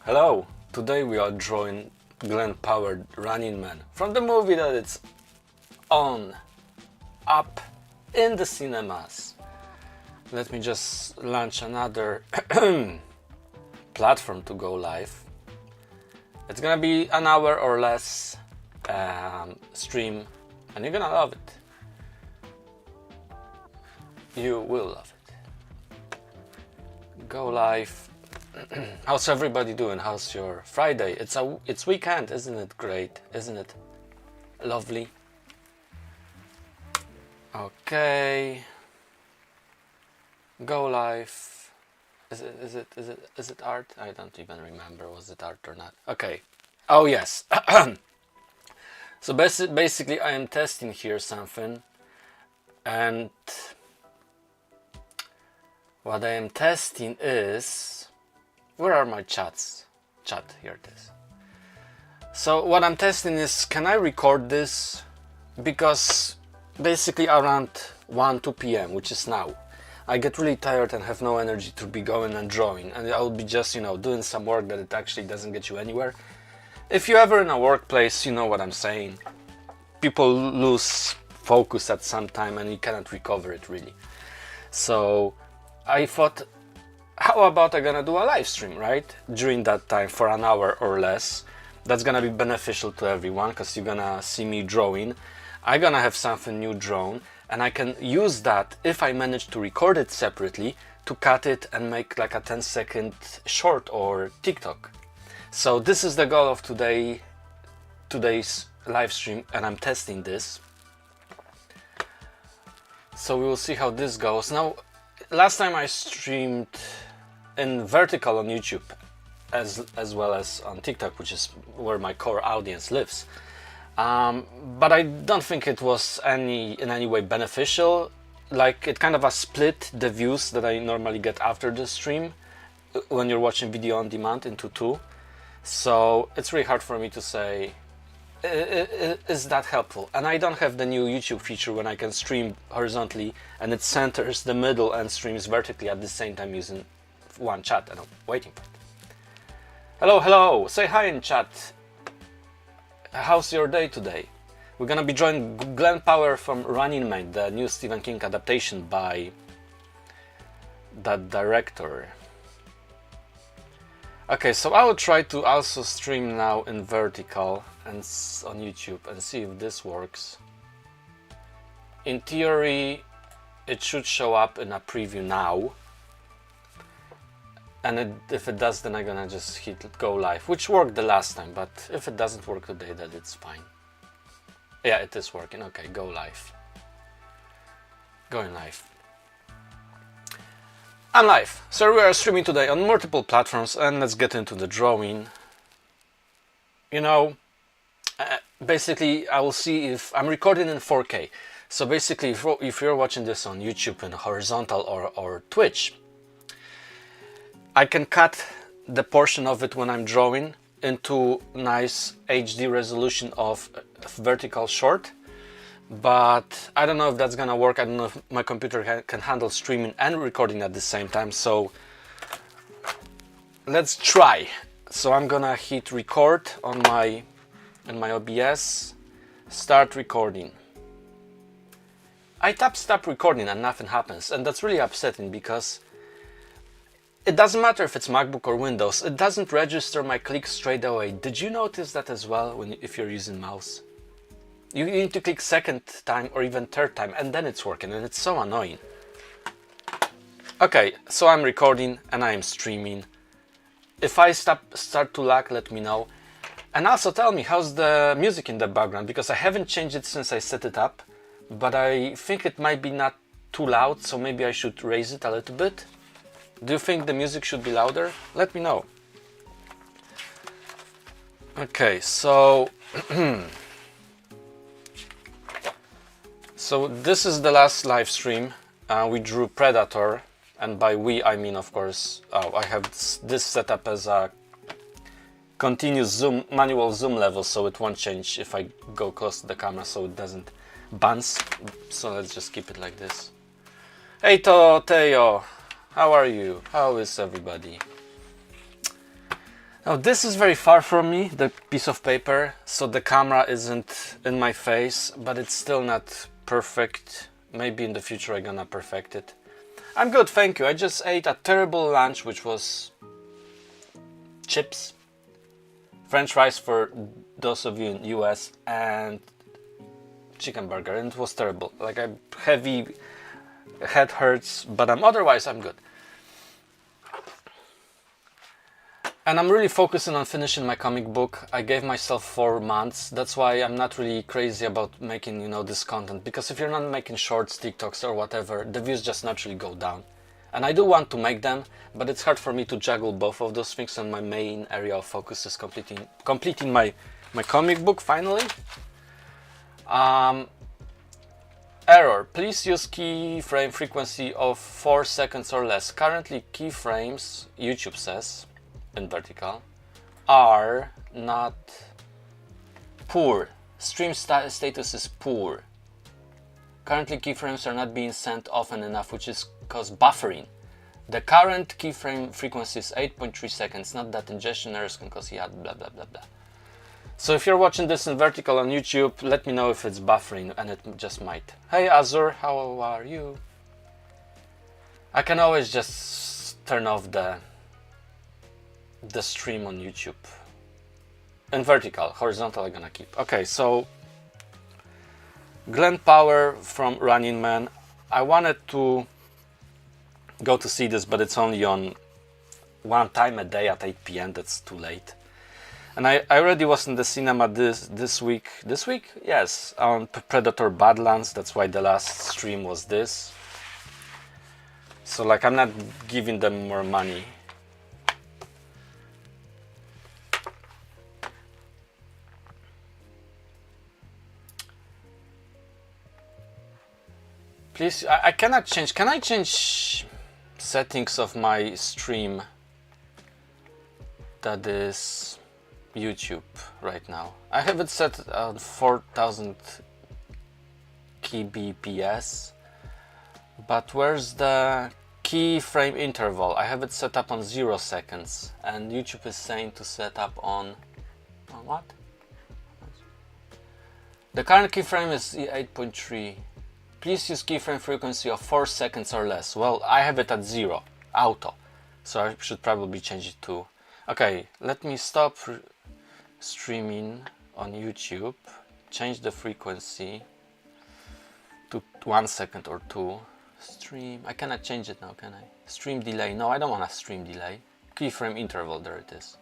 Hello! Today we are drawing Glen powered Running Man from the movie that it's on, up in the cinemas. Let me just launch another platform to go live. It's gonna be an hour or less stream and you're gonna love it. You will love it. Go live. How's everybody doing? How's your Friday? It's weekend, isn't it great? Isn't it lovely? Okay. Go live. Is it art? I don't even remember. Was it art or not? Okay. Oh yes. So basically I am testing here something, and what I am testing is, where are my chats? Chat, here it is. So what I'm testing is, can I record this? Because basically around 1-2 p.m, which is now, I get really tired and have no energy to be going and drawing, and I'll be just, doing some work that it actually doesn't get you anywhere. If you're ever in a workplace, you know what I'm saying. People lose focus at some time and you cannot recover it really. So I thought, how about I'm gonna do a live stream, right? During that time for an hour or less. That's gonna be beneficial to everyone because you're gonna see me drawing. I'm gonna have something new drawn, and I can use that, if I manage to record it separately, to cut it and make like a 10-second short or TikTok. So this is the goal of today's live stream, and I'm testing this. So we will see how this goes. Now, last time I streamed in vertical on YouTube as well as on TikTok, which is where my core audience lives. But I don't think it was in any way beneficial. Like, it kind of split the views that I normally get after the stream when you're watching video on demand into two. So it's really hard for me to say, is that helpful? And I don't have the new YouTube feature when I can stream horizontally and it centers the middle and streams vertically at the same time using one chat, and I'm waiting for it. Hello, say hi in chat. How's your day today? We're gonna be drawing Glen Powell from Running Man, the new Stephen King adaptation by that director. Okay, so I will try to also stream now in vertical and on YouTube and see if this works. In theory, it should show up in a preview now. And if it does, then I'm gonna just hit go live, which worked the last time, but if it doesn't work today, then it's fine. Yeah, it is working. Okay, go live. Going live. I'm live. So we are streaming today on multiple platforms, and let's get into the drawing. Basically I will see if I'm recording in 4K. So basically if you're watching this on YouTube in horizontal or Twitch, I can cut the portion of it when I'm drawing into nice HD resolution of vertical short, but I don't know if that's gonna work. I don't know if my computer can handle streaming and recording at the same time, so let's try. So I'm gonna hit record on in my OBS, start recording. I tap stop recording and nothing happens, and that's really upsetting because it doesn't matter if it's MacBook or Windows, it doesn't register my click straight away. Did you notice that as well if you're using mouse? You need to click second time or even third time and then it's working, and it's so annoying. Okay, so I'm recording and I am streaming. If I start to lag, let me know. And also tell me how's the music in the background, because I haven't changed it since I set it up, but I think it might be not too loud, so maybe I should raise it a little bit. Do you think the music should be louder? Let me know. Okay, so so this is the last live stream. We drew Predator, and by we I mean, of course, I have this set up as a continuous zoom, manual zoom level, so it won't change if I go close to the camera, so it doesn't bounce. So let's just keep it like this. Hey Teo, how are you? How is everybody? Now this is very far from me, the piece of paper, so the camera isn't in my face, but it's still not perfect. Maybe in the future I'm gonna perfect it. I'm good, thank you. I just ate a terrible lunch, which was chips, French fries for those of you in US, and chicken burger, and it was terrible. Like, I'm heavy, head hurts, but otherwise I'm good. And I'm really focusing on finishing my comic book. I gave myself 4 months. That's why I'm not really crazy about making, you know, this content. Because if you're not making shorts, TikToks or whatever, the views just naturally go down. And I do want to make them, but it's hard for me to juggle both of those things. And my main area of focus is completing my comic book finally. Error. Please use keyframe frequency of 4 seconds or less. Currently keyframes, YouTube says, in vertical, are not poor. Stream status is poor. Currently keyframes are not being sent often enough, which is cause buffering. The current keyframe frequency is 8.3 seconds. Not that ingestion errors can cause blah blah blah blah. So if you're watching this in vertical on YouTube, let me know if it's buffering, and it just might. Hey Azur, how are you? I can always just turn off the stream on YouTube. In vertical, horizontal I'm gonna keep. Okay, so Glen Powell from Running Man. I wanted to go to see this, but it's only on one time a day at 8 p.m. That's too late. And I already was in the cinema this week. This week? Yes, on Predator Badlands. That's why the last stream was this. So like, I'm not giving them more money. Please, I cannot change. Can I change settings of my stream? That is YouTube right now. I have it set on 4000 kbps, but where's the keyframe interval? I have it set up on 0 seconds, and YouTube is saying to set up on what? The current keyframe is 8.3. Please use keyframe frequency of 4 seconds or less. Well, I have it at 0, auto, so I should probably change it to. Okay, let me stop streaming on YouTube, change the frequency to 1 second or 2. Stream, I cannot change it now, can I? Stream delay, no, I don't want a stream delay. Keyframe interval, there it is.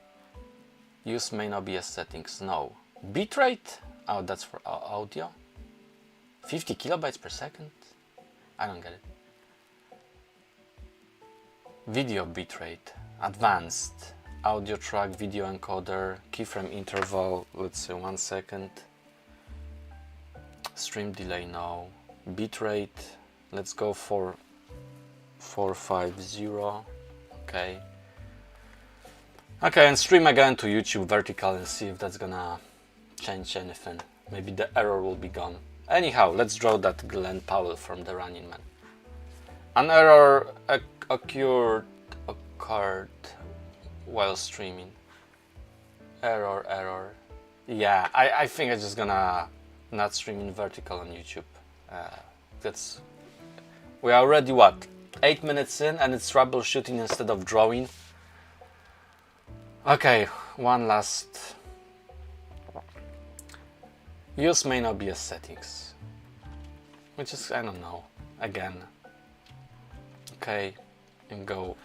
Use main OBS settings, no. Bitrate, oh, that's for audio. 50 kilobytes per second? I don't get it. Video bitrate, advanced, audio track, video encoder, keyframe interval, let's say 1 second. Stream delay, no. Bitrate, let's go for 450, okay. Okay, and stream again to YouTube vertical and see if that's gonna change anything. Maybe the error will be gone. Anyhow, let's draw that Glen Powell from the Running Man. An error occurred while streaming. Error. Yeah, I think I'm just gonna not stream in vertical on YouTube. We're already what? 8 minutes in, and it's troubleshooting instead of drawing. Okay, one last. Use main OBS settings, which is, I don't know, again. Okay, and go.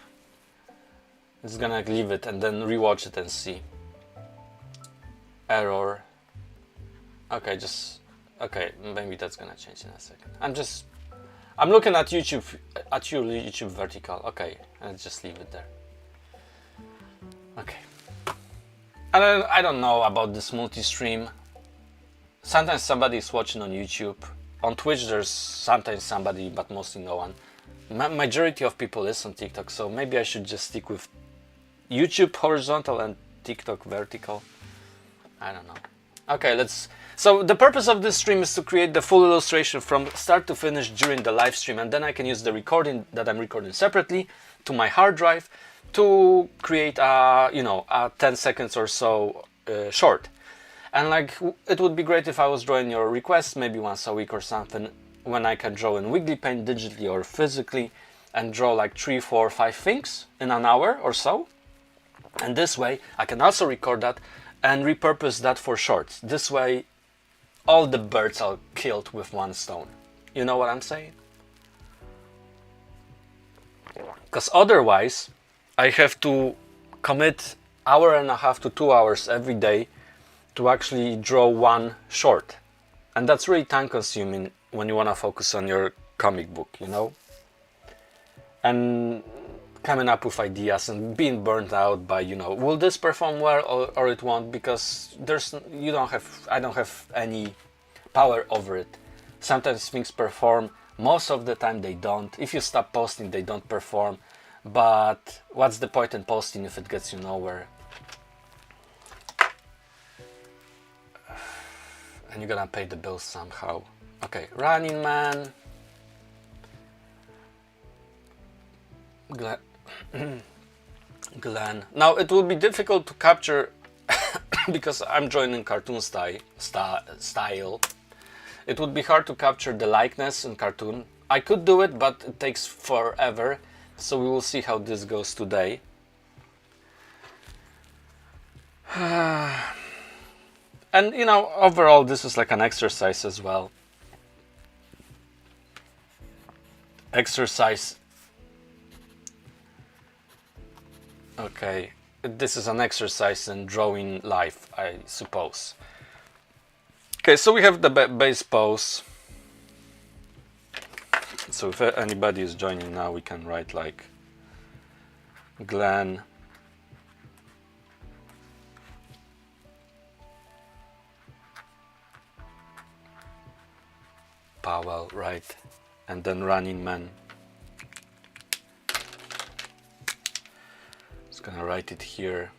It's gonna leave it and then rewatch it and see. Error. Okay, okay, maybe that's gonna change in a second. I'm looking at YouTube, at your YouTube vertical. Okay, and just leave it there. Okay. And I don't know about this multi-stream. Sometimes somebody is watching on YouTube. On Twitch there's sometimes somebody, but mostly no one. Majority of people is on TikTok, so maybe I should just stick with YouTube horizontal and TikTok vertical. I don't know. Okay, so the purpose of this stream is to create the full illustration from start to finish during the live stream, and then I can use the recording that I'm recording separately to my hard drive to create a, you know, a 10 seconds or so short. And like, it would be great if I was drawing your requests maybe once a week or something, when I can draw in Wiggly Paint digitally or physically, and draw like 3, 4, 5 things in an hour or so. And this way I can also record that and repurpose that for shorts. This way all the birds are killed with one stone. You know what I'm saying? Because otherwise I have to commit 1.5 to 2 hours every day to actually draw one short. And that's really time consuming when you want to focus on your comic book, you know? And coming up with ideas and being burnt out by, you know, will this perform well or it won't, because I don't have any power over it. Sometimes things perform, most of the time they don't. If you stop posting, they don't perform. But what's the point in posting if it gets you nowhere? And you're gonna pay the bills somehow. Okay, Running Man. Glen. Now it will be difficult to capture because I'm drawing in cartoon style. It would be hard to capture the likeness in cartoon. I could do it, but it takes forever. So we will see how this goes today. And you know, overall this is like an exercise as well. Exercise. Okay, this is an exercise in drawing life, I suppose. Okay, so we have the base pose. So if anybody is joining now, we can write like Glen Powell, right? And then Running Man. Just gonna write it here.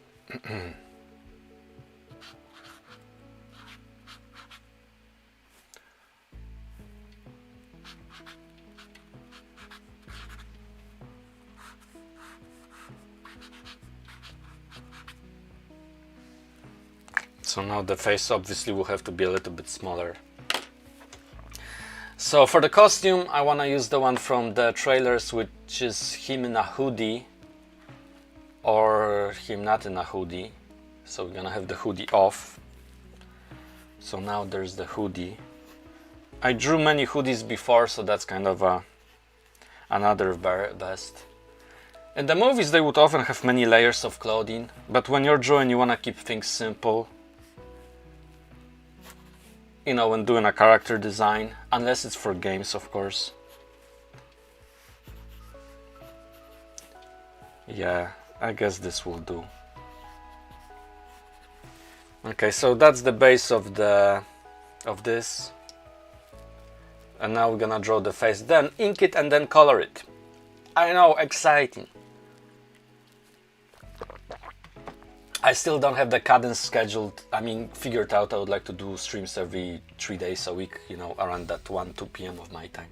So now the face obviously will have to be a little bit smaller. So for the costume, I want to use the one from the trailers, which is him in a hoodie, or him not in a hoodie. So we're gonna have the hoodie off. So now there's the hoodie. I drew many hoodies before, so that's kind of another vest. In the movies they would often have many layers of clothing, but when you're drawing you want to keep things simple. You know, when doing a character design, unless it's for games, of course. Yeah, I guess this will do. Okay, so that's the base of this. And now we're gonna draw the face, then ink it and then color it. I know, exciting. I still don't have the cadence scheduled, figured out. I would like to do streams every 3 days a week, you know, around that 1-2 p.m. of my time.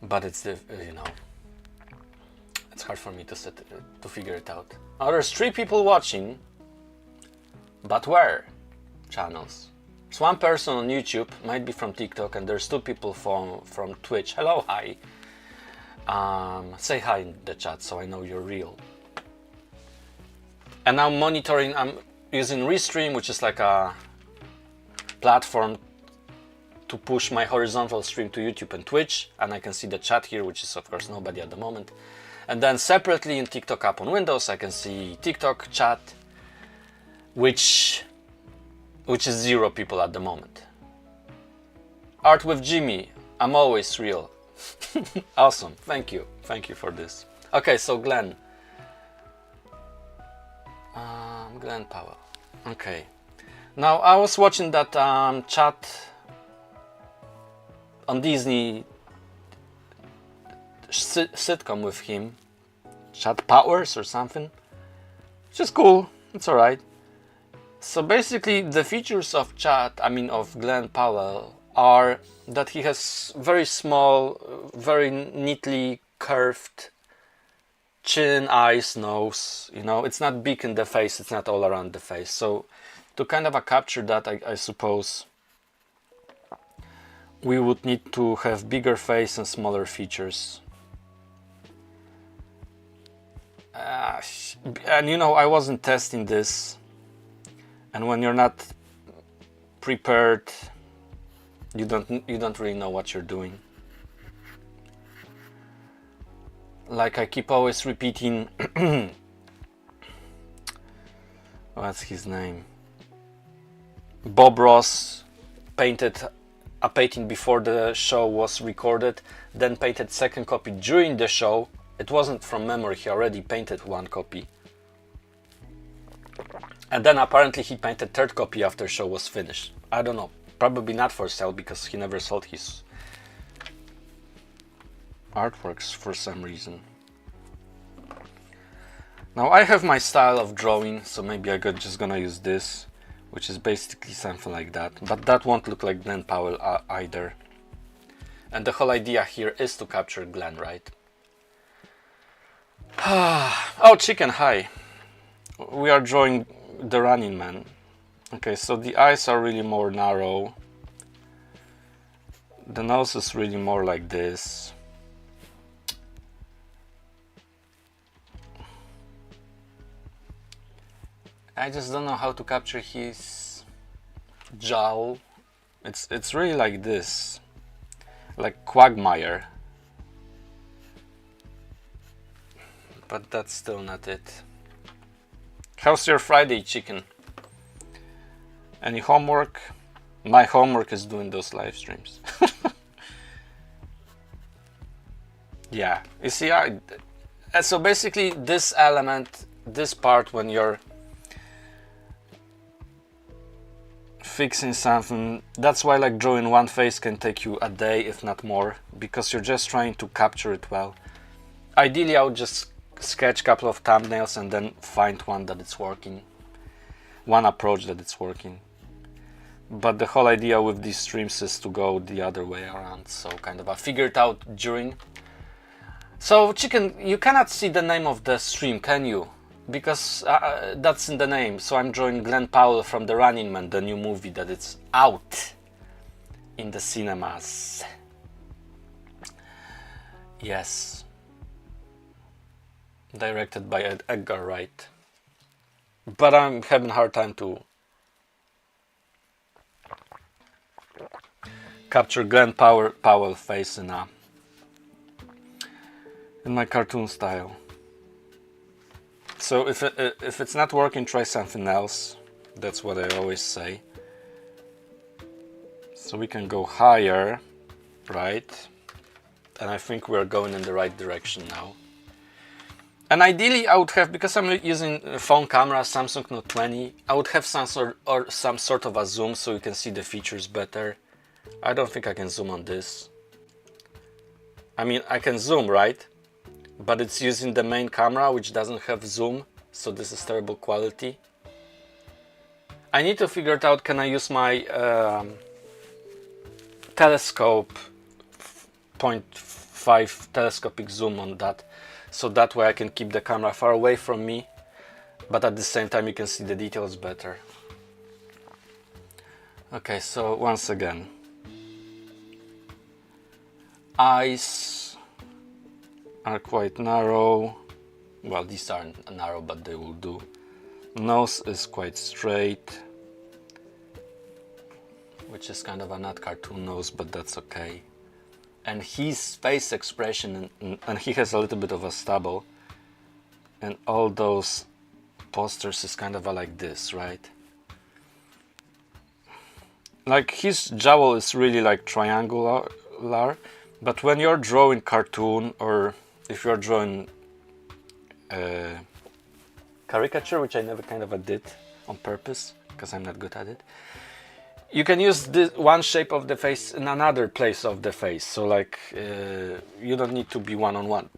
But it's it's hard for me to figure it out. Now there's 3 people watching, but where? Channels. There's 1 person on YouTube, might be from TikTok, and there's 2 people from Twitch. Hello, hi. Say hi in the chat so I know you're real. And now monitoring, I'm using Restream, which is like a platform to push my horizontal stream to YouTube and Twitch, and I can see the chat here, which is of course nobody at the moment. And then separately in TikTok app on Windows, I can see TikTok chat, which is 0 people at the moment. Art with Jimmy, I'm always real. Awesome, thank you for this. Okay, so Glen. Glen Powell. Okay. Now I was watching that chat on Disney sitcom with him, Chat Powers or something, which is cool. It's alright. So basically, the features of of Glen Powell are that he has very small, very neatly curved chin, eyes, nose, you know, it's not big in the face, it's not all around the face. So to kind of capture that, I suppose we would need to have bigger face and smaller features. And you know, I wasn't testing this, and when you're not prepared, you don't really know what you're doing. Like I keep always repeating, what's his name? Bob Ross painted a painting before the show was recorded, then painted second copy during the show. It wasn't from memory, he already painted one copy. And then apparently he painted third copy after show was finished. I don't know, probably not for sale because he never sold his artworks for some reason. Now I have my style of drawing, so maybe I'm just gonna use this, which is basically something like that, but that won't look like Glen Powell either. And the whole idea here is to capture Glen, right? Oh, chicken, hi. We are drawing the Running Man. Okay, so the eyes are really more narrow. The nose is really more like this. I just don't know how to capture his jowl. It's really like this, like Quagmire. But that's still not it. How's your Friday, chicken? Any homework? My homework is doing those live streams. Yeah, you see, so basically this element, this part, when you're fixing something, that's why like drawing one face can take you a day, if not more, because you're just trying to capture it well. Ideally, I would just sketch a couple of thumbnails and then find one that it's working, one approach that it's working. But the whole idea with these streams is to go the other way around, so kind of I figured out during. So chicken, you cannot see the name of the stream, can you? Because that's in the name. So I'm drawing Glen Powell from The Running Man, the new movie that it's out in the cinemas. Yes. Directed by Edgar Wright. But I'm having a hard time to capture Glen Powell face in my cartoon style. So if it's not working, try something else. That's what I always say. So we can go higher, right? And I think we're going in the right direction now. And ideally I would have, because I'm using a phone camera, Samsung Note 20, I would have some sort of a zoom so you can see the features better. I don't think I can zoom on this. I mean, I can zoom, right? But it's using the main camera, which doesn't have zoom, so this is terrible quality. I need to figure it out, can I use my telescope 0.5 telescopic zoom on that, so that way I can keep the camera far away from me, but at the same time you can see the details better. Okay, so once again, eyes are quite narrow. Well, these aren't narrow, but they will do. Nose is quite straight, which is kind of a not cartoon nose, but that's okay. And his face expression, and he has a little bit of a stubble, and all those posters is kind of like this, right? Like his jowl is really like triangular, but when you're drawing cartoon, or if you're drawing caricature, which I never kind of did on purpose because I'm not good at it, you can use this one shape of the face in another place of the face. So like you don't need to be one-on-one.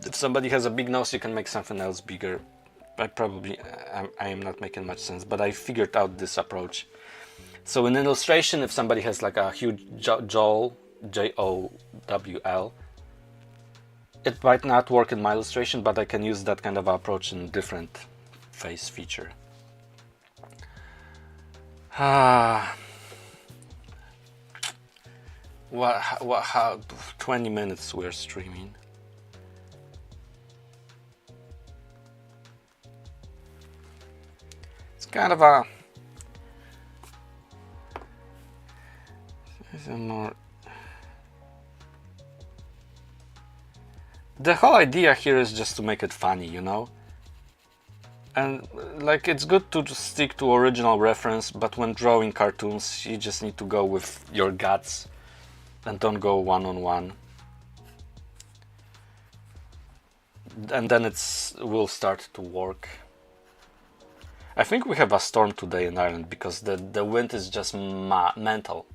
If somebody has a big nose, you can make something else bigger. I am not making much sense, but I figured out this approach. So in illustration, if somebody has like a huge jowl, Jowl, It might not work in my illustration, but I can use that kind of approach in different face feature. How 20 minutes we're streaming. It's kind of a more. The whole idea here is just to make it funny, you know? And like, it's good to just stick to original reference, but when drawing cartoons, you just need to go with your guts and don't go one-on-one. And then will start to work. I think we have a storm today in Ireland because the wind is just mental.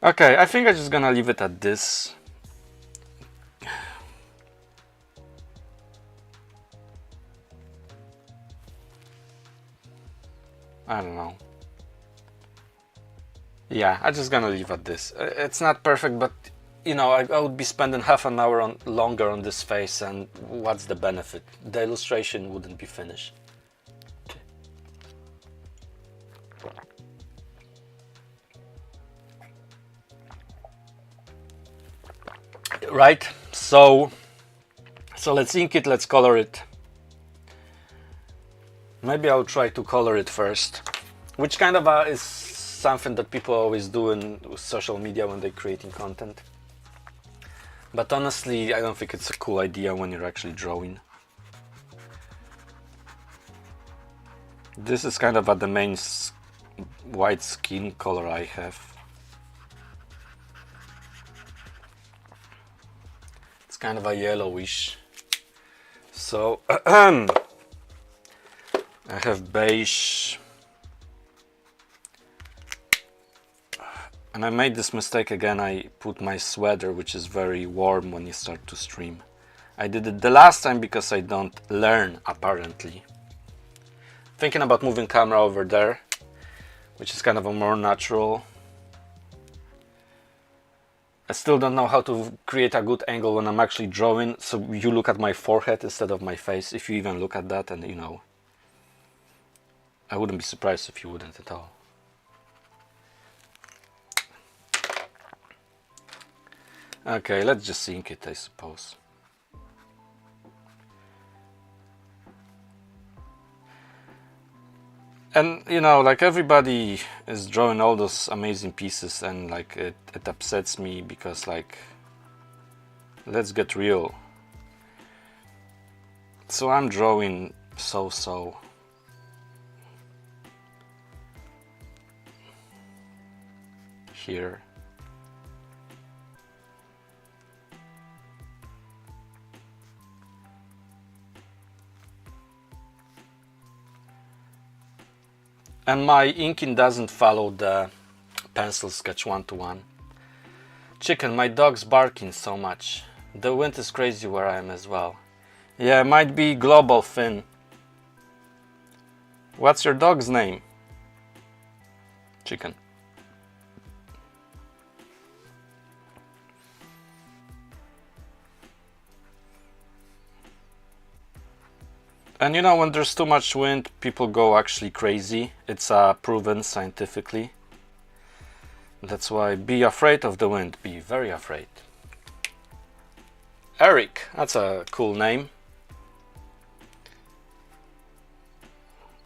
Okay, I think I'm just gonna leave it at this. I don't know. Yeah, I'm just gonna leave at this. It's not perfect, but you know, I would be spending half an hour longer on this face, and what's the benefit? The illustration wouldn't be finished. Right, so let's ink it, let's color it. Maybe I'll try to color it first, which kind of is something that people always do in social media when they're creating content. But honestly, I don't think it's a cool idea when you're actually drawing. This is kind of the main white skin color I have. It's kind of a yellowish. So I have beige. And I made this mistake again. I put my sweater, which is very warm when you start to stream. I did it the last time because I don't learn, apparently. Thinking about moving camera over there, which is kind of a more natural. I still don't know how to create a good angle when I'm actually drawing, so you look at my forehead instead of my face, if you even look at that, and you know, I wouldn't be surprised if you wouldn't at all. Okay, let's just ink it, I suppose. And you know, like, everybody is drawing all those amazing pieces, and like it upsets me because, like, let's get real. So I'm drawing so here. And my inking doesn't follow the pencil sketch 1-to-1. Chicken, my dog's barking so much. The wind is crazy where I am as well. Yeah, it might be global, Finn. What's your dog's name? Chicken. And you know, when there's too much wind, people go actually crazy. It's proven scientifically. That's why be afraid of the wind. Be very afraid. Eric, that's a cool name.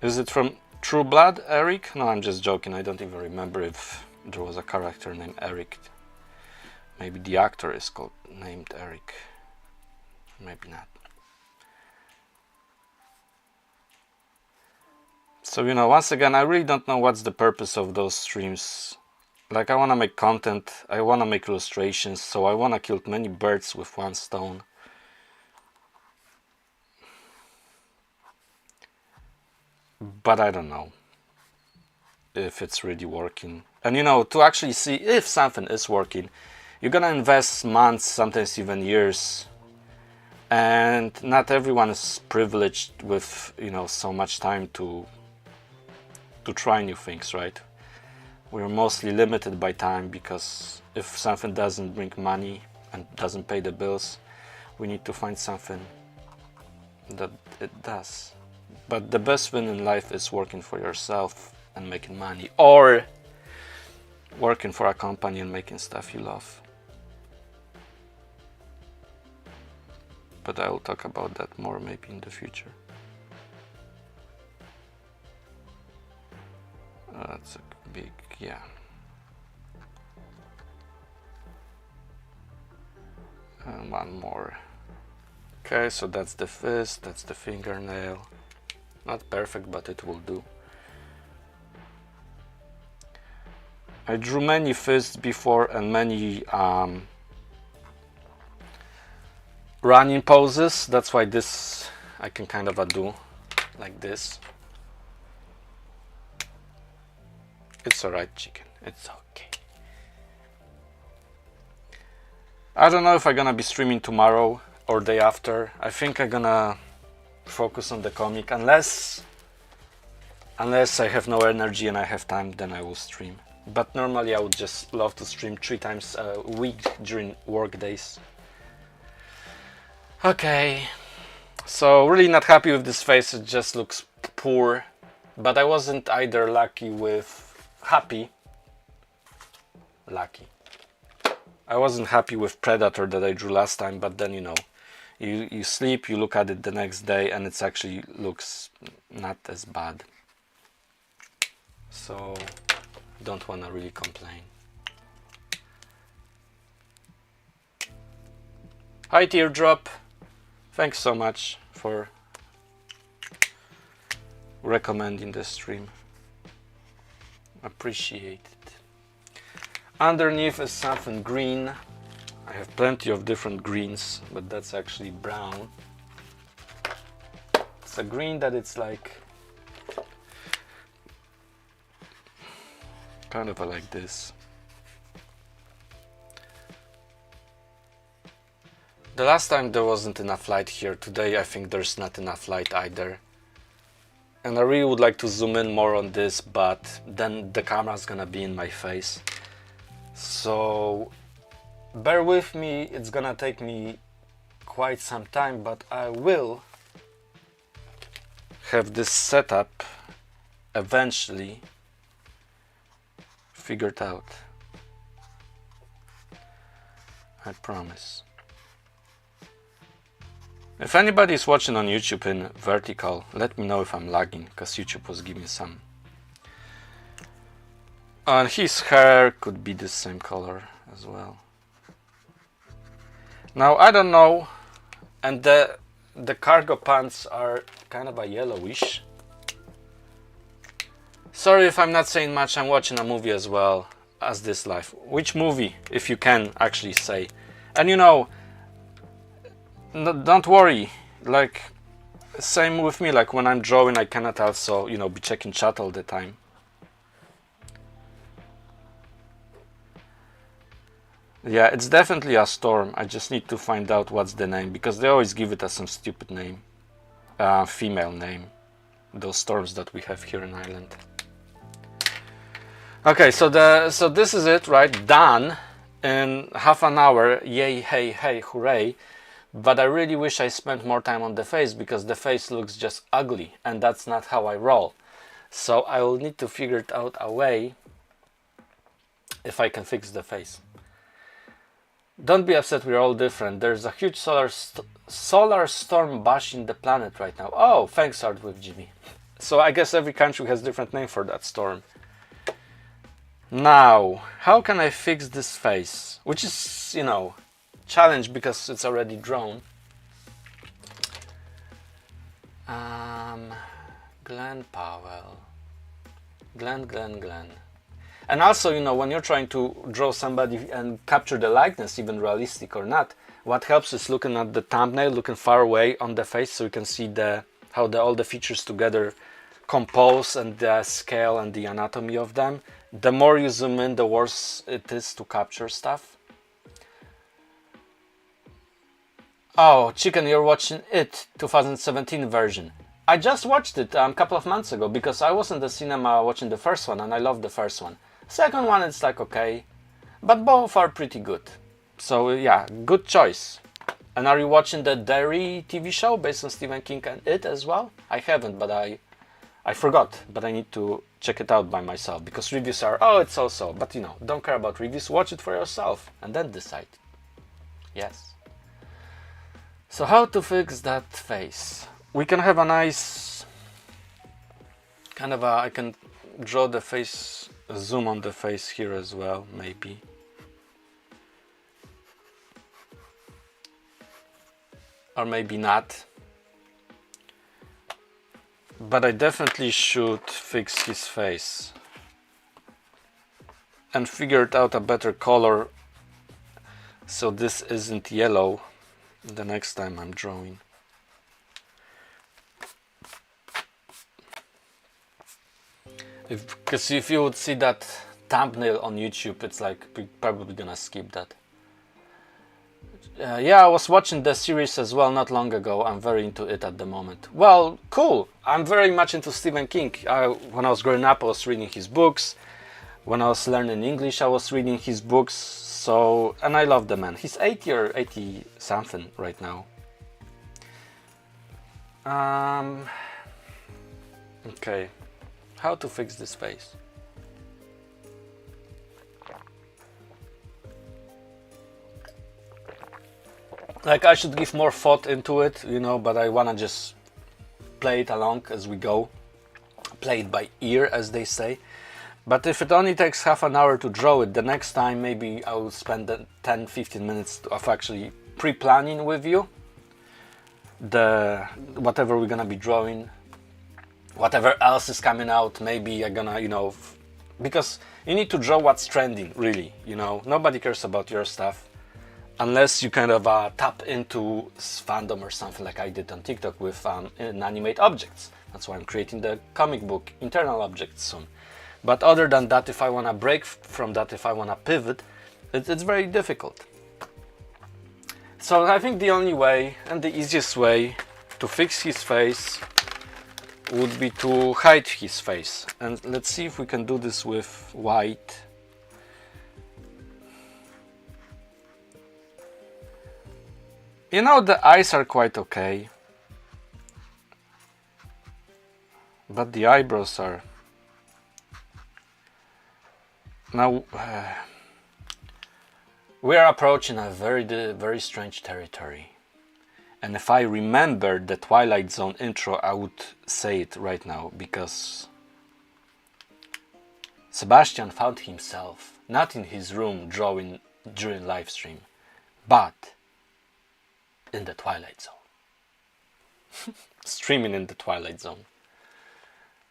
Is it from True Blood, Eric? No, I'm just joking. I don't even remember if there was a character named Eric. Maybe the actor is named Eric. Maybe not. So, you know, once again, I really don't know what's the purpose of those streams. Like, I want to make content, I want to make illustrations, so I want to kill many birds with one stone. But I don't know if it's really working. And you know, to actually see if something is working, you're gonna invest months, sometimes even years. And not everyone is privileged with, you know, so much time to try new things, right? We're mostly limited by time, because if something doesn't bring money and doesn't pay the bills. We need to find something that it does. But the best thing in life is working for yourself and making money, or working for a company and making stuff you love. But I will talk about that more maybe in the future. That's a big, yeah. And one more. Okay, so that's the fist, that's the fingernail. Not perfect, but it will do. I drew many fists before and many running poses. That's why this I can kind of do like this. It's alright, chicken. It's okay. I don't know if I'm gonna be streaming tomorrow or day after. I think I'm gonna focus on the comic, unless I have no energy and I have time, then I will stream. But normally I would just love to stream 3 times a week during work days. Okay, so really not happy with this face. It just looks poor, but I wasn't either happy. I wasn't happy with Predator that I drew last time, but then, you know, you sleep, you look at it the next day, and it actually looks not as bad. So don't want to really complain. Hi Teardrop, thanks so much for recommending the stream. Appreciate it. Underneath is something green. I have plenty of different greens, but that's actually brown. It's a green that it's like kind of like this. The last time there wasn't enough light here. Today I think there's not enough light either. And I really would like to zoom in more on this, but then the camera's gonna be in my face. So bear with me, it's gonna take me quite some time, but I will have this setup eventually figured out. I promise. If anybody is watching on YouTube in vertical, let me know if I'm lagging, because YouTube was giving me some. And his hair could be the same color as well. Now I don't know, and the cargo pants are kind of a yellowish. Sorry if I'm not saying much, I'm watching a movie as well as this live. Which movie, if you can actually say. And you know, don't worry, like, same with me, like when I'm drawing I cannot also, you know, be checking chat all the time. Yeah, it's definitely a storm. I just need to find out what's the name, because they always give it as some stupid name, female name, those storms that we have here in Ireland. Okay, so this is it, right? Done in half an hour. Yay, hey, hey, hooray. But I really wish I spent more time on the face, because the face looks just ugly, and that's not how I roll. So I will need to figure it out a way if I can fix the face. Don't be upset, we're all different. There's a huge solar storm bashing the planet right now. Oh, thanks, Art with Jimmy. So I guess every country has different name for that storm. Now, how can I fix this face? Which is, you know, challenge because it's already drawn. Glen Powell. Glen. And also, you know, when you're trying to draw somebody and capture the likeness, even realistic or not, what helps is looking at the thumbnail, looking far away on the face, so you can see how all the features together compose, and the scale and the anatomy of them. The more you zoom in, the worse it is to capture stuff. Oh, Chicken, you're watching It 2017 version. I just watched it a couple of months ago, because I was in the cinema watching the first one and I loved the first one. Second one, it's like okay, but both are pretty good. So yeah, good choice. And are you watching the Dairy TV show based on Stephen King and It as well? I haven't, but I forgot, but I need to check it out by myself, because reviews are, oh, it's so-so, but you know, don't care about reviews, watch it for yourself and then decide. Yes. So how to fix that face? We can have a nice kind of I can draw the face, zoom on the face here as well, maybe. Or maybe not. But I definitely should fix his face and figure out a better color so this isn't yellow the next time I'm drawing. Because if you would see that thumbnail on YouTube, it's like probably gonna skip that. Yeah, I was watching the series as well not long ago. I'm very into it at the moment. Well, cool. I'm very much into Stephen King. When I was growing up, I was reading his books. When I was learning English, I was reading his books. So, and I love the man. He's 80 or 80 something right now. Okay, how to fix this face? Like, I should give more thought into it, you know, but I wanna just play it along as we go. Play it by ear, as they say. But if it only takes half an hour to draw it, the next time maybe I will spend 10-15 minutes of actually pre-planning with you the whatever we're gonna be drawing, whatever else is coming out. Maybe I'm gonna, you know, because you need to draw what's trending, really, you know. Nobody cares about your stuff unless you kind of tap into fandom or something like I did on TikTok with inanimate objects. That's why I'm creating the comic book internal objects soon. But other than that, if I want to break from that, if I want to pivot, it's very difficult. So I think the only way and the easiest way to fix his face would be to hide his face. And let's see if we can do this with white. You know, the eyes are quite okay, but the eyebrows are... Now, we are approaching a very strange territory. And if I remember the Twilight Zone intro, I would say it right now, because Sebastian found himself not in his room drawing during live stream, but in the Twilight Zone. Streaming in the Twilight Zone.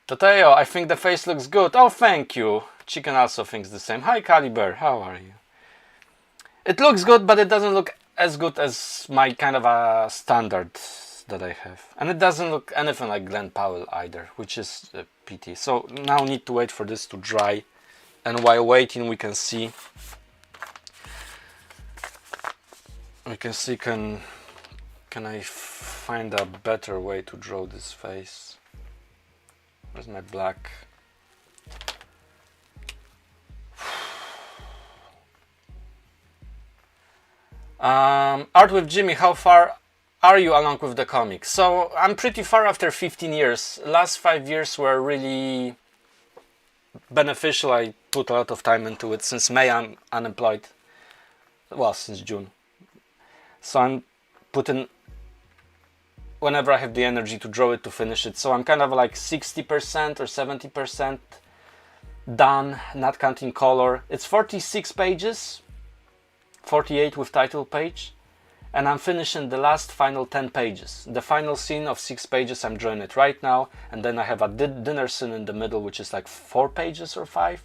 Toteo, I think the face looks good. Oh, thank you. Chicken also thinks the same. Hi, Caliber. How are you? It looks good, but it doesn't look as good as my kind of a standard that I have. And it doesn't look anything like Glen Powell either, which is a pity. So now we need to wait for this to dry. And while waiting, we can see... Can I find a better way to draw this face? Where's my black? Art with Jimmy, how far are you along with the comic? So I'm pretty far after 15 years. Last 5 years were really beneficial. I put a lot of time into it. Since May I'm unemployed. Well, since June. So I'm putting whenever I have the energy to draw it, to finish it. So I'm kind of like 60% or 70% done, not counting color. It's 46 pages, 48 with title page, and I'm finishing the last final 10 pages. The final scene of 6 pages, I'm drawing it right now, and then I have a dinner scene in the middle, which is like 4 pages or 5.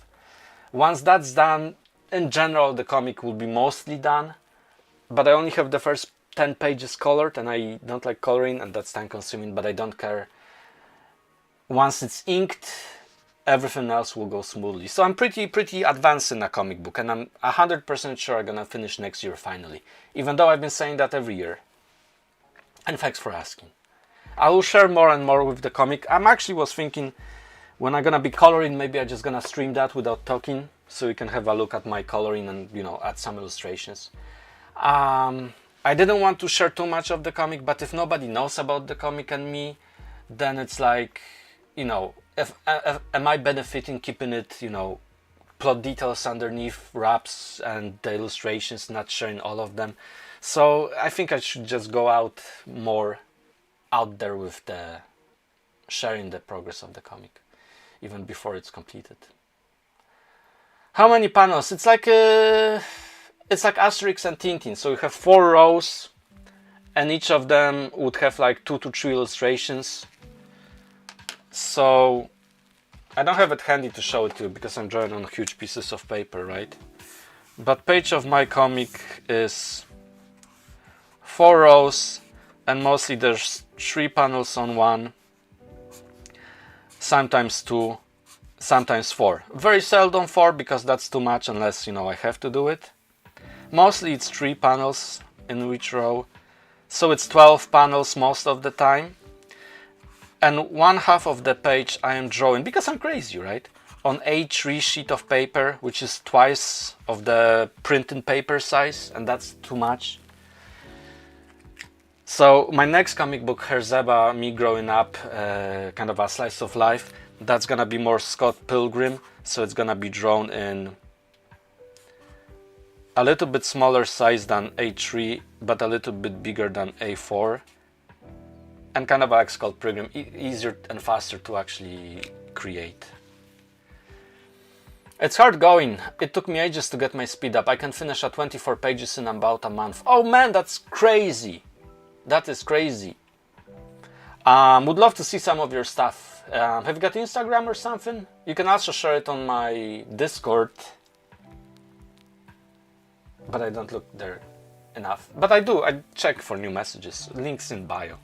Once that's done, in general the comic will be mostly done, but I only have the first 10 pages colored, and I don't like coloring, and that's time consuming, but I don't care. Once it's inked, everything else will go smoothly. So I'm pretty advanced in a comic book, and I'm 100% sure I'm gonna finish next year finally, even though I've been saying that every year. And thanks for asking. I will share more and more with the comic. I'm actually was thinking, when I'm gonna be coloring, maybe I'm just gonna stream that without talking, so you can have a look at my coloring and, you know, add some illustrations. I didn't want to share too much of the comic, but if nobody knows about the comic and me, then it's like, you know, if am I benefiting keeping it, you know, plot details underneath wraps and the illustrations, not sharing all of them? So I think I should just go out more out there with the sharing the progress of the comic, even before it's completed. How many panels? It's like Asterix and Tintin. So you have 4 rows, and each of them would have like 2 to 3 illustrations. So I don't have it handy to show it to you because I'm drawing on huge pieces of paper, right? But page of my comic is 4 rows, and mostly there's 3 panels on one, sometimes 2, sometimes 4. Very seldom 4 because that's too much unless, you know, I have to do it. Mostly it's 3 panels in each row, so it's 12 panels most of the time. And one half of the page I am drawing, because I'm crazy, right? On A3 sheet of paper, which is twice of the printed paper size, and that's too much. So my next comic book, Herzeba, me growing up, kind of a slice of life, that's gonna be more Scott Pilgrim, so it's gonna be drawn in a little bit smaller size than A3, but a little bit bigger than A4. And kind of like Scott Pilgrim, easier and faster to actually create. It's hard going. It took me ages to get my speed up. I can finish at 24 pages in about a month. Oh man, that's crazy. That is crazy. Would love to see some of your stuff. Have you got Instagram or something? You can also share it on my Discord. But I don't look there enough. But I do. I check for new messages. Links in bio.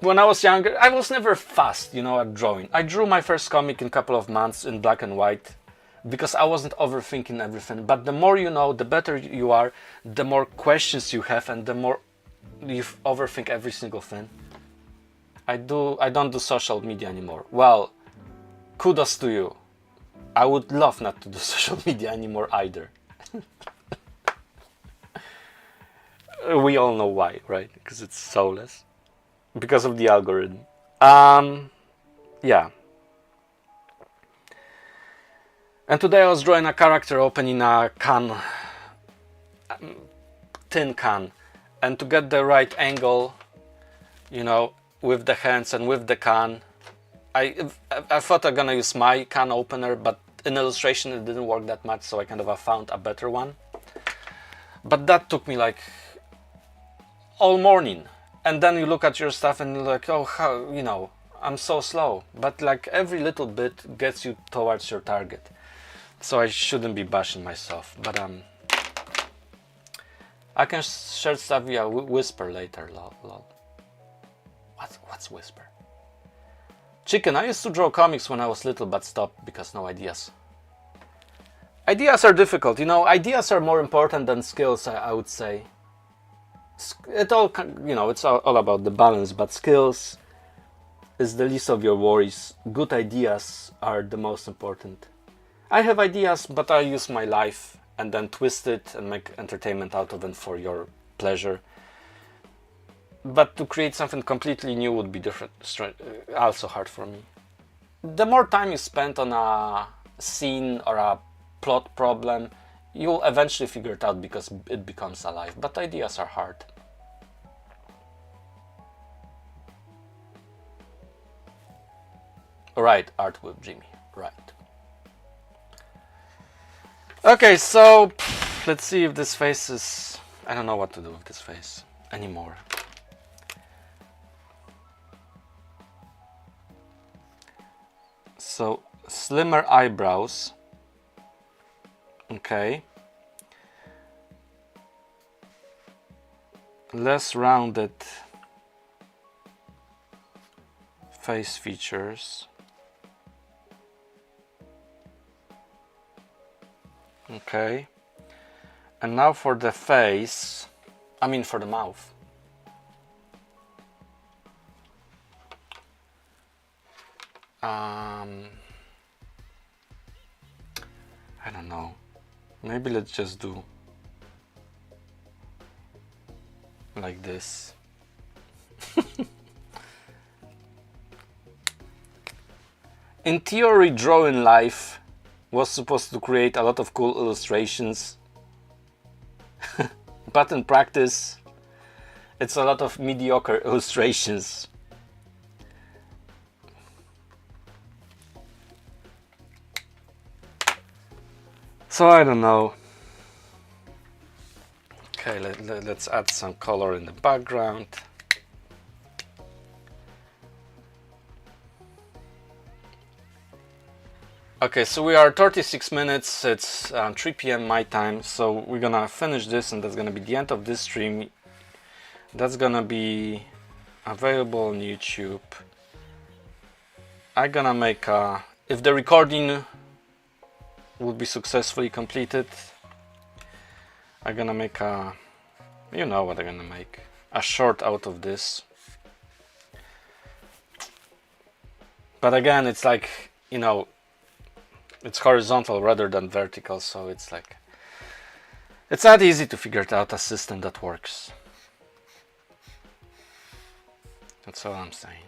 When I was younger, I was never fast, you know, at drawing. I drew my first comic in a couple of months in black and white because I wasn't overthinking everything. But the more you know, the better you are, the more questions you have, and the more you overthink every single thing. I don't do social media anymore. Well, kudos to you. I would love not to do social media anymore either. We all know why, right? Because it's soulless. Because of the algorithm. Yeah. And today I was drawing a character opening a can, tin can, and to get the right angle, you know, with the hands and with the can, I thought I'm gonna use my can opener, but in illustration it didn't work that much, so I kind of found a better one. But that took me like all morning. And then you look at your stuff and you're like, oh, how, you know, I'm so slow. But like every little bit gets you towards your target. So I shouldn't be bashing myself. But I can share stuff via Whisper later. Lol. What's Whisper? Chicken, I used to draw comics when I was little, but stopped because no ideas. Ideas are difficult, you know, ideas are more important than skills, I would say. It all, you know, it's all about the balance, but skills is the least of your worries. Good ideas are the most important. I have ideas, but I use my life and then twist it and make entertainment out of it for your pleasure. But to create something completely new would be different, also hard for me. The more time you spend on a scene or a plot problem, you'll eventually figure it out because it becomes alive, but ideas are hard. Right, art with Jimmy, right. Okay, so let's see if this face is... I don't know what to do with this face anymore. So, slimmer eyebrows. Okay. Less rounded face features. Okay. And now for the face, I mean for the mouth. I don't know. Maybe let's just do like this. In theory, drawing life was supposed to create a lot of cool illustrations, but in practice it's a lot of mediocre illustrations. So I don't know. Okay, let's add some color in the background. Okay, so we are 36 minutes, it's 3 p.m. my time, so we're gonna finish this and that's gonna be the end of this stream. That's gonna be available on YouTube. I'm gonna make a, if the recording will be successfully completed, I'm gonna make a, you know what I'm gonna make, a short out of this. But again, it's like, you know, it's horizontal rather than vertical, so it's like, it's not easy to figure out a system that works. That's all I'm saying.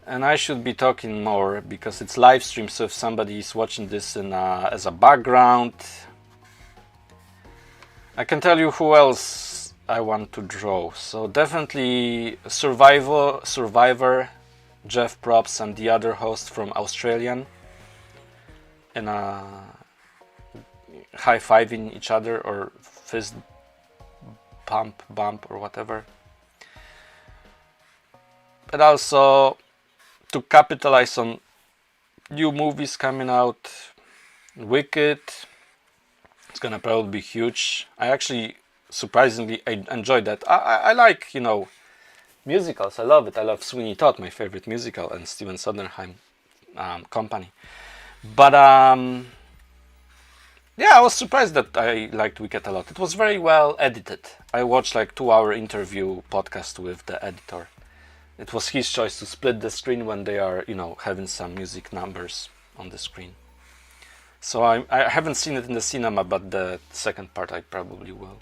And I should be talking more because it's live stream, so if somebody is watching this in as a background, I can tell you who else I want to draw. So definitely Survivor, Jeff Probst and the other host from Australian, and high-fiving each other or fist bump or whatever. But also to capitalize on new movies coming out. Wicked, it's gonna probably be huge. I actually, surprisingly, I enjoyed that. I like, you know, musicals. I love it. I love Sweeney Todd, my favorite musical, and Steven Sondheim company. But yeah, I was surprised that I liked Wicked a lot. It was very well edited. I watched like 2-hour interview podcast with the editor. It was his choice to split the screen when they are, you know, having some music numbers on the screen. So I haven't seen it in the cinema, but the second part I probably will.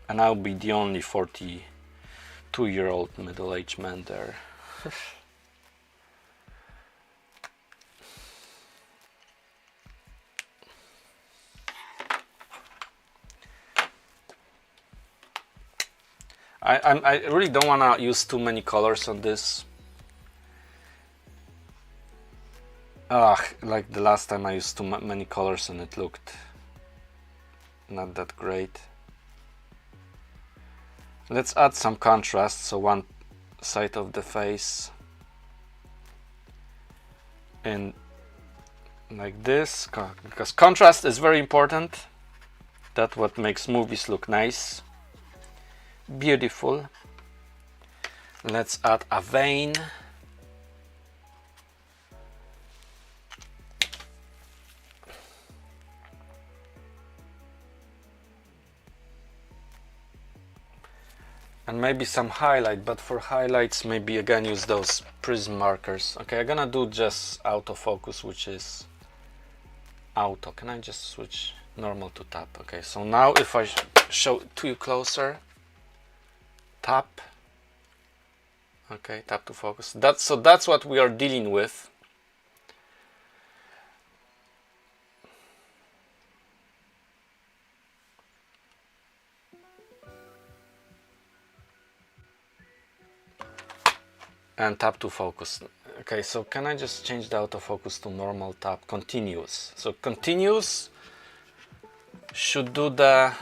And I'll be the only 42-year-old middle-aged man there. I really don't want to use too many colors on this. Like the last time I used too many colors and it looked not that great. Let's add some contrast, so one side of the face and like this, because contrast is very important. That's what makes movies look nice, beautiful. Let's add a vein. And maybe some highlight, but for highlights maybe again use those prism markers. Okay, I'm gonna do just autofocus, which is auto. Can I just switch normal to tap? Okay, so now if I show it to you closer, tap. Okay, tap to focus. That's what we are dealing with. And tap to focus. Okay, so can I just change the autofocus to normal tap, continuous? So continuous should do the,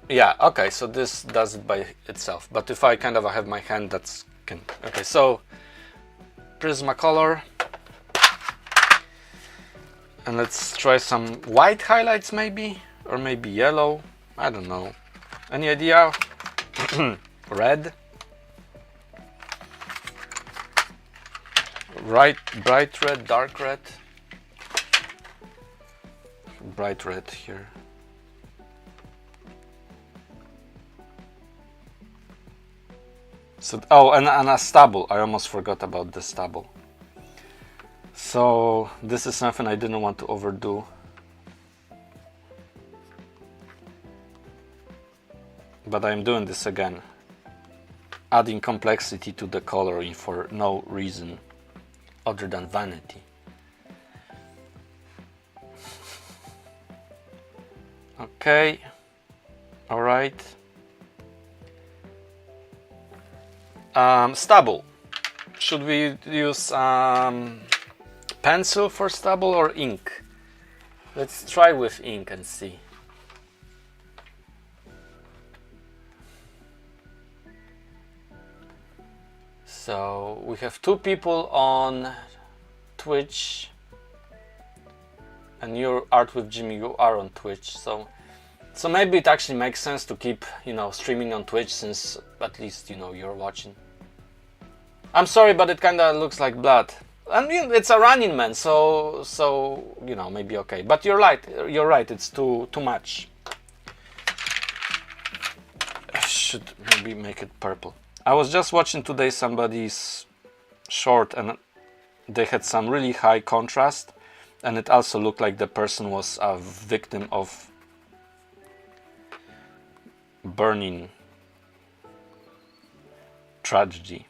yeah, okay, so this does it by itself. But if I kind of have my hand, that's can, okay, so Prismacolor. And let's try some white highlights maybe, or maybe yellow, I don't know. Any idea? Red. Bright red, dark red. Bright red here. So, oh, and a stubble. I almost forgot about the stubble. So So this is something I didn't want to overdo. But I'm doing this again, adding complexity to the coloring for no reason other than vanity. Okay, all right. Stubble. Should we use pencil for stubble or ink? Let's try with ink and see. So we have 2 people on Twitch, and your Art with Jimmy, you are on Twitch, so maybe it actually makes sense to keep, you know, streaming on Twitch, since at least, you know, you're watching. I'm sorry, but it kind of looks like blood. I mean, it's a Running Man, so you know, maybe okay. But you're right. You're right. It's too much. I should maybe make it purple. I was just watching today somebody's short, and they had some really high contrast, and it also looked like the person was a victim of burning tragedy.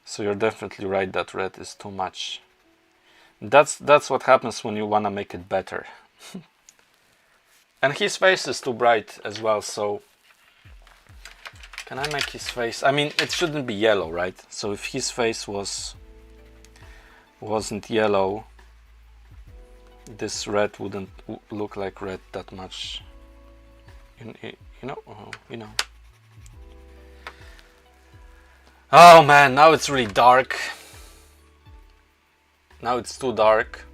So you're definitely right that red is too much. That's what happens when you want to make it better. And his face is too bright as well, so can I make his face? I mean, it shouldn't be yellow, right? So if his face wasn't yellow, this red wouldn't look like red that much. You know. Oh man, now it's really dark. Now it's too dark.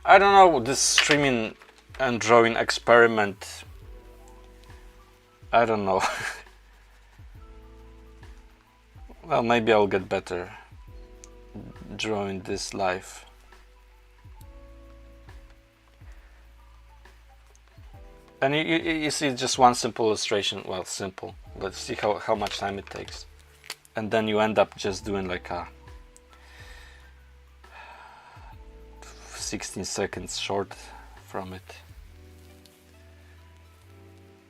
I don't know, this streaming and drawing experiment, I don't know. Well, maybe I'll get better drawing this live. And you see just one simple illustration. Well, simple. Let's see how much time it takes. And then you end up just doing like a 16 seconds short from it.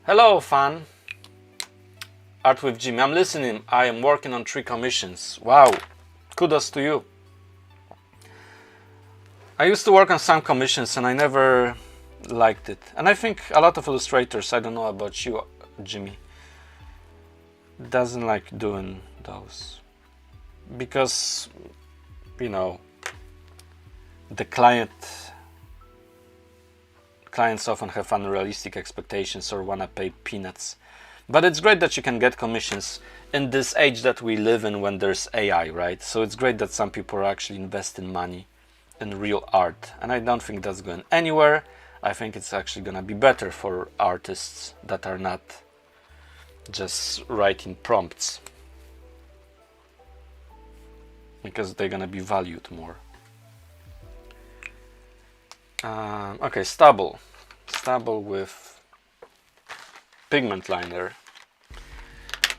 Hello, fan. Art with Jimmy. I'm listening. I am working on 3 commissions. Wow. Kudos to you. I used to work on some commissions and I never liked it. And I think a lot of illustrators, I don't know about you, Jimmy, doesn't like doing those. Because, you know, the clients often have unrealistic expectations or want to pay peanuts. But it's great that you can get commissions in this age that we live in when there's AI, right? So it's great that some people are actually investing money in real art. And I don't think that's going anywhere. I think it's actually going to be better for artists that are not just writing prompts, because they're going to be valued more. Okay, stubble with pigment liner.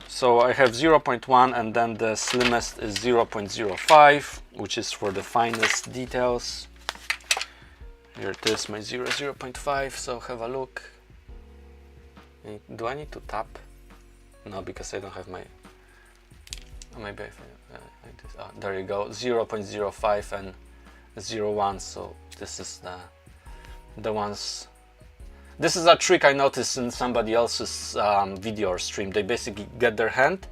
So I have 0.1 and then the slimmest is 0.05, which is for the finest details. Here it is, my 0.5, so have a look. Do I need to tap? No, because I don't have my... maybe there you go, 0.05 and 0.1, so this is the ones. This is a trick I noticed in somebody else's video or stream. They basically get their hand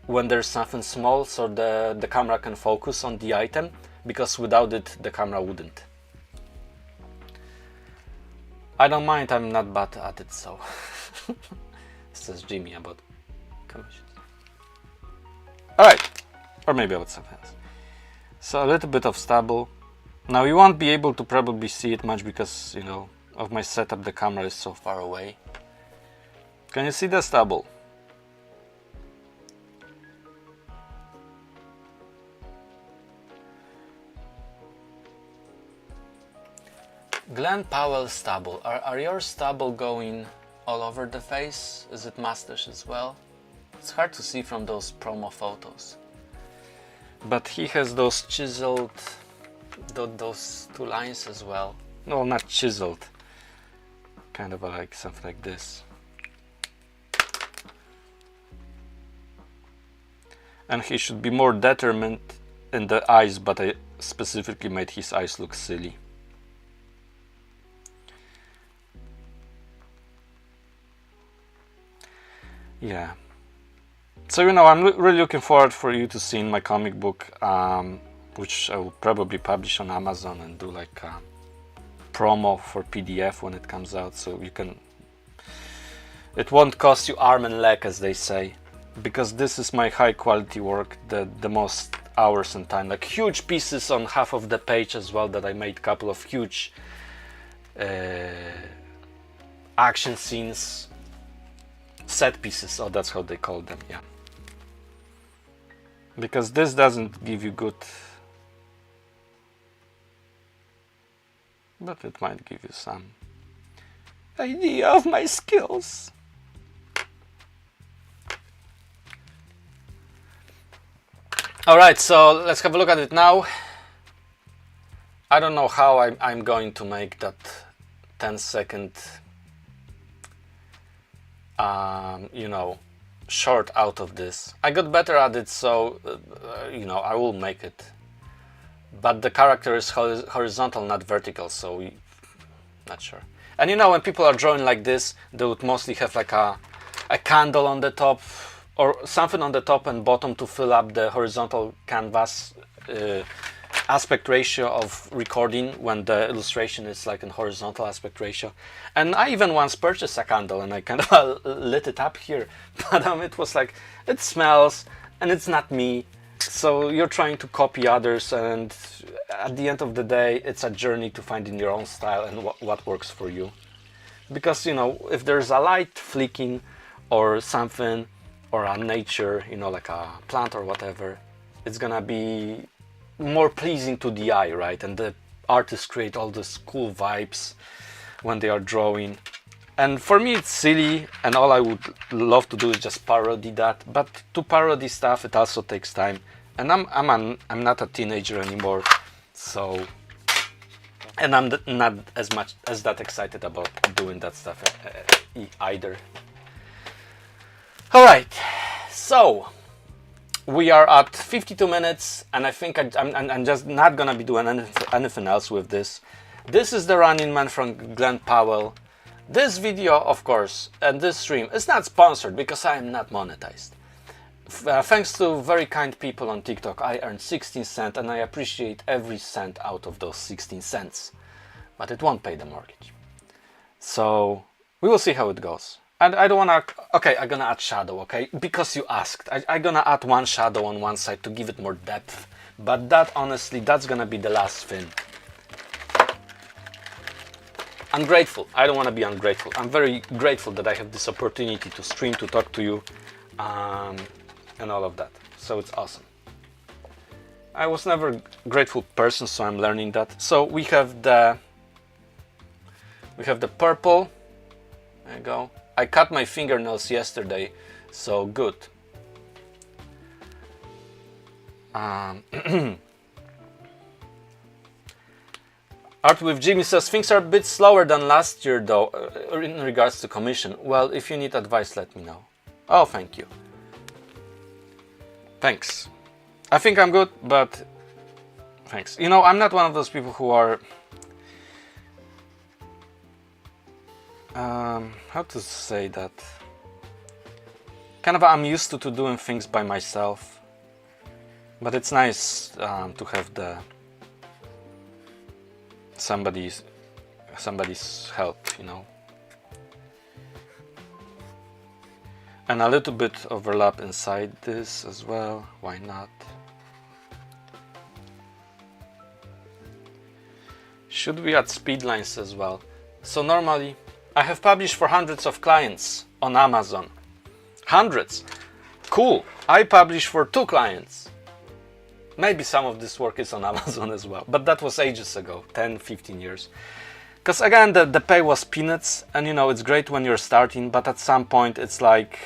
when there's something small so the camera can focus on the item, because without it the camera wouldn't. I don't mind, I'm not bad at it, so says Jimmy about commissions. Alright, or maybe about something else. So a little bit of stubble. Now you won't be able to probably see it much because, you know, of my setup, the camera is so far away. Can you see the stubble? Glen Powell stubble. Are your stubble going all over the face? Is it mustache as well? It's hard to see from those promo photos. but he has those chiseled, those two lines as well. No, not chiseled, kind of like something like this. And he should be more determined in the eyes, but I specifically made his eyes look silly. Yeah. So, you know, I'm really looking forward for you to seeing my comic book, which I will probably publish on Amazon and do like a promo for PDF when it comes out, so you can, it won't cost you arm and leg, as they say, because this is my high quality work, the most hours and time, like huge pieces on half of the page as well, that I made a couple of huge action scenes, set pieces, oh that's how they call them, yeah. Because this doesn't give you good, but it might give you some idea of my skills. Alright, so let's have a look at it now. I don't know how I'm going to make that 10-second you know, short out of this. I got better at it, so you know, I will make it. But the character is horizontal, not vertical, so not sure. And you know, when people are drawing like this, they would mostly have like a candle on the top, or something on the top and bottom to fill up the horizontal canvas aspect ratio of recording, when the illustration is like in horizontal aspect ratio. And I even once purchased a candle and I kind of lit it up here, but it was like, it smells and it's not me. So you're trying to copy others, and at the end of the day, it's a journey to finding your own style and what works for you. Because, you know, if there's a light flicking or something, or a nature, you know, like a plant or whatever, it's gonna be more pleasing to the eye, right? And the artists create all these cool vibes when they are drawing. And for me, it's silly, and all I would love to do is just parody that. But to parody stuff, it also takes time. And I'm not a teenager anymore, so, and I'm not as much as that excited about doing that stuff either. All right, so we are at 52 minutes, and I think I'm just not gonna be doing anything else with this. This is the Running Man from Glen Powell. This video, of course, and this stream is not sponsored because I am not monetized. Thanks to very kind people on TikTok, I earned 16 cents, and I appreciate every cent out of those 16 cents. But it won't pay the mortgage. So we will see how it goes. And I don't wanna, okay, I'm gonna add shadow, okay? Because you asked. I'm gonna add one shadow on one side to give it more depth. But that, honestly, that's gonna be the last thing. Ungrateful. I don't wanna be ungrateful. I'm very grateful that I have this opportunity to stream, to talk to you, and all of that. So it's awesome. I was never a grateful person, so I'm learning that. So we have the purple. There you go. I cut my fingernails yesterday, so good. Art with Jimmy says, things are a bit slower than last year though, in regards to commission. Well, if you need advice, let me know. Oh, thank you. Thanks. I think I'm good, but thanks. You know, I'm not one of those people who are... how to say that? Kind of, I'm used to doing things by myself. But it's nice to have the somebody's help, you know. And a little bit overlap inside this as well, why not? Should we add speed lines as well? So normally, I have published for hundreds of clients on Amazon. Hundreds! Cool! I publish for 2 clients. Maybe some of this work is on Amazon as well, but that was ages ago, 10, 15 years. Because again, the pay was peanuts, and you know, it's great when you're starting, but at some point it's like,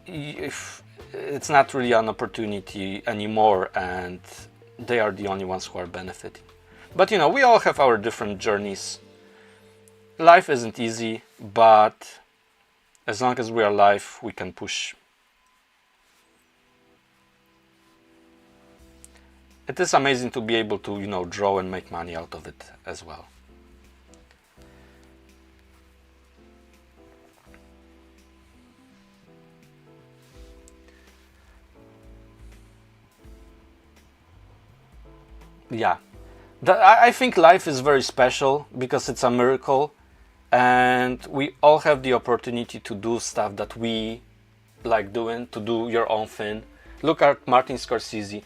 if it's not really an opportunity anymore, and they are the only ones who are benefiting. But you know, we all have our different journeys. Life isn't easy, but as long as we are alive, we can push. It is amazing to be able to, you know, draw and make money out of it as well. Yeah, I think life is very special because it's a miracle, and we all have the opportunity to do stuff that we like doing, to do your own thing. Look at Martin Scorsese.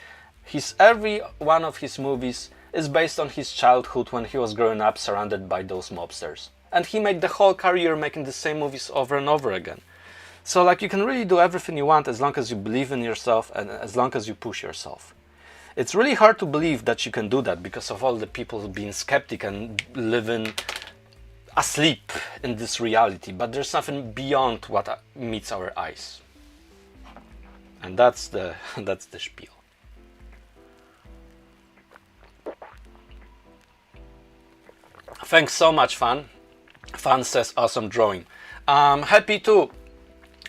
Every one of his movies is based on his childhood when he was growing up surrounded by those mobsters. And he made the whole career making the same movies over and over again. So like, you can really do everything you want as long as you believe in yourself and as long as you push yourself. It's really hard to believe that you can do that because of all the people being skeptic and living asleep in this reality. But there's something beyond what meets our eyes. And that's the spiel. Thanks so much, Fan. Fan says awesome drawing. Happy too.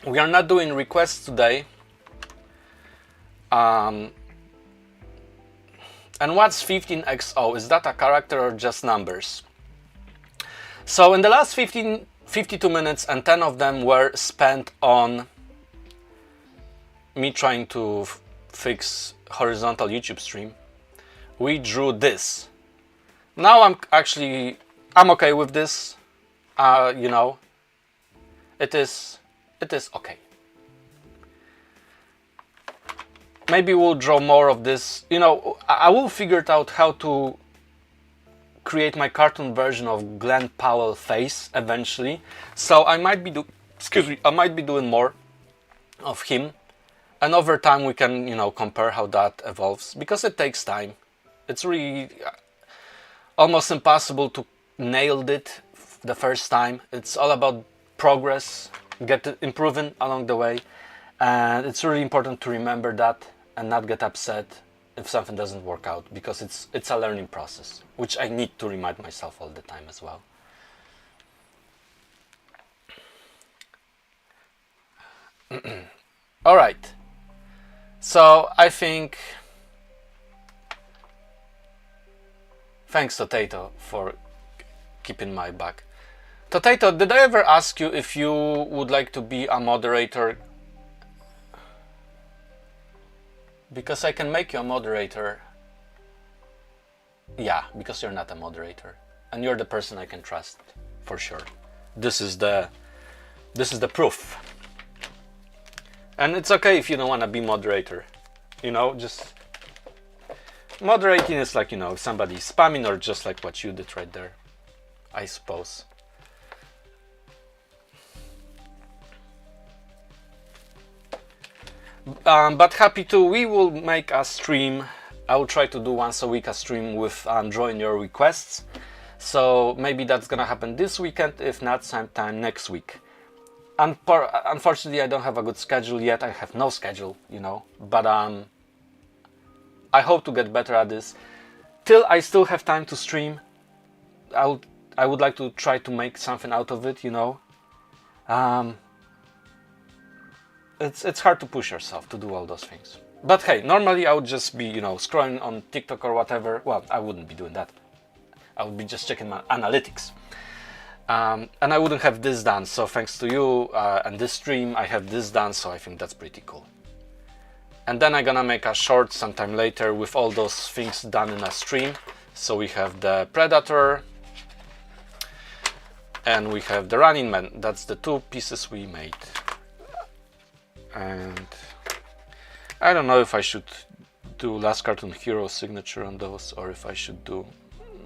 We are not doing requests today. And what's 15XO? Is that a character or just numbers? So in the last 52 minutes and 10 of them were spent on me trying to fix horizontal YouTube stream. We drew this. Now I'm okay with this. You know, it is okay. Maybe we'll draw more of this. You know, I will figure out how to create my cartoon version of Glen Powell face eventually. So I might be doing more of him, and over time we can, you know, compare how that evolves, because it takes time. It's really almost impossible to nail it the first time. It's all about progress, improving along the way, and it's really important to remember that and not get upset if something doesn't work out, because it's a learning process, which I need to remind myself all the time as well. All right, so I think thanks Totato for keeping my back. Totato, did I ever ask you if you would like to be a moderator? Because I can make you a moderator. Yeah, because you're not a moderator, and you're the person I can trust for sure. This is the proof. And it's okay if you don't want to be moderator. You know, just moderating is like, you know, somebody spamming, or just like what you did right there, I suppose. But happy to, we will make a stream. I will try to do once a week a stream with drawing your requests. So maybe that's gonna happen this weekend, if not sometime next week. Unfortunately, I don't have a good schedule yet. I have no schedule, you know, but I hope to get better at this. Till I still have time to stream, I would like to try to make something out of it, you know. It's hard to push yourself to do all those things. But hey, normally I would just be, you know, scrolling on TikTok or whatever. Well, I wouldn't be doing that. I would be just checking my analytics. And I wouldn't have this done. So thanks to you and this stream, I have this done. So I think that's pretty cool. And then I'm gonna make a short sometime later with all those things done in a stream. So we have the Predator and we have the Running Man. That's the two pieces we made. And I don't know if I should do Last Cartoon Hero signature on those, or if I should do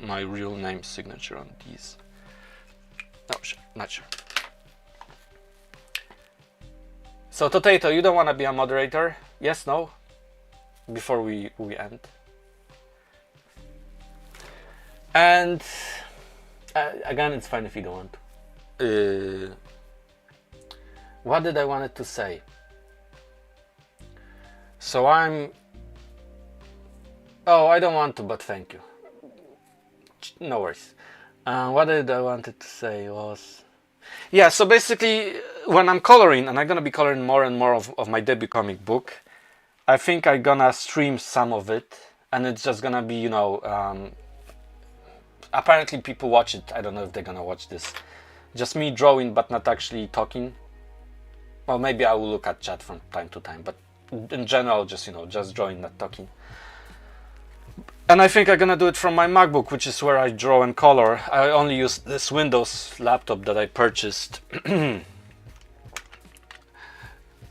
my real name signature on these. No, not sure. So Totato, you don't want to be a moderator? Yes, no? Before we end. And again, it's fine if you don't want to. What did I wanted to say? So I'm... Oh, I don't want to, but thank you. No worries. What did I wanted to say was... Yeah, so basically, when I'm coloring, and I'm gonna be coloring more and more of my debut comic book, I think I'm gonna stream some of it, and it's just gonna be, you know, apparently people watch it. I don't know if they're gonna watch this. Just me drawing, but not actually talking. Well, maybe I will look at chat from time to time, but in general, just, you know, just drawing, not talking. And I think I'm gonna do it from my MacBook, which is where I draw and color. I only use this Windows laptop that I purchased.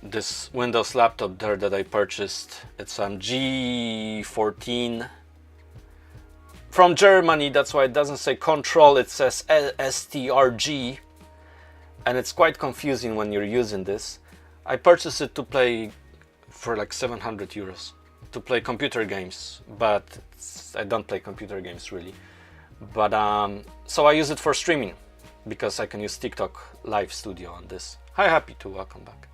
This Windows laptop there that I purchased. It's G14 from Germany. That's why it doesn't say control, it says STRG. And it's quite confusing when you're using this. I purchased it to play for like 700 euros. To play computer games, but I don't play computer games really. But so I use it for streaming because I can use TikTok Live Studio on this. Hi, happy to welcome back.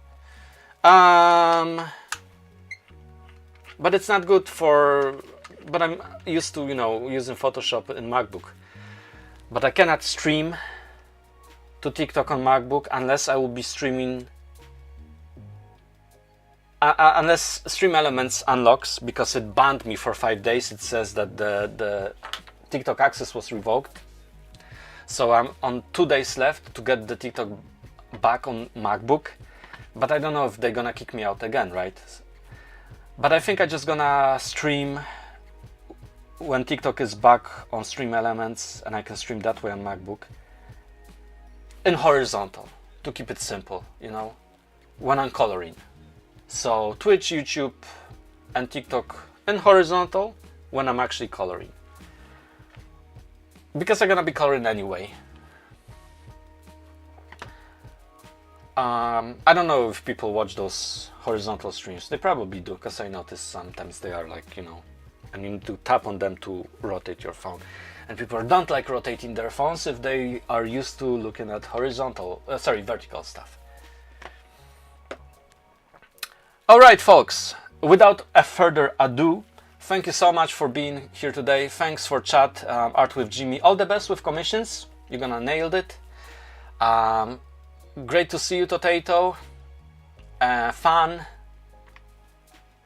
But it's not good for. But I'm used to, you know, using Photoshop in MacBook. But I cannot stream to TikTok on MacBook unless I will be streaming. Unless Stream Elements unlocks, because it banned me for 5 days. It says that the TikTok access was revoked. So I'm on 2 days left to get the TikTok back on MacBook. But I don't know if they're gonna kick me out again, right? But I think I'm just gonna stream when TikTok is back on Stream Elements, and I can stream that way on MacBook. In horizontal, to keep it simple, you know, when I'm coloring. So Twitch, YouTube, and TikTok in horizontal when I'm actually coloring. Because I'm gonna be coloring anyway. I don't know if people watch those horizontal streams. They probably do, because I notice sometimes they are like, you know, and you need to tap on them to rotate your phone. And people don't like rotating their phones if they are used to looking at vertical stuff. Alright folks, without a further ado, thank you so much for being here today. Thanks for chat, Art with Jimmy. All the best with commissions, you're gonna nail it. Great to see you, Totato. Fan,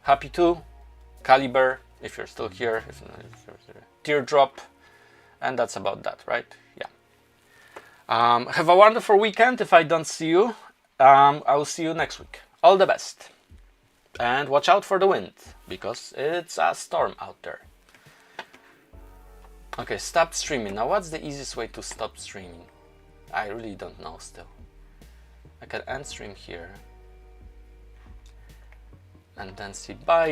happy too. Caliber, if you're still here. If Teardrop, and that's about that, right? Yeah. Have a wonderful weekend. If I don't see you, I will see you next week. All the best. And watch out for the wind, because it's a storm out there. Okay, stop streaming. Now what's the easiest way to stop streaming? I really don't know still. I can end stream here. And then say bye.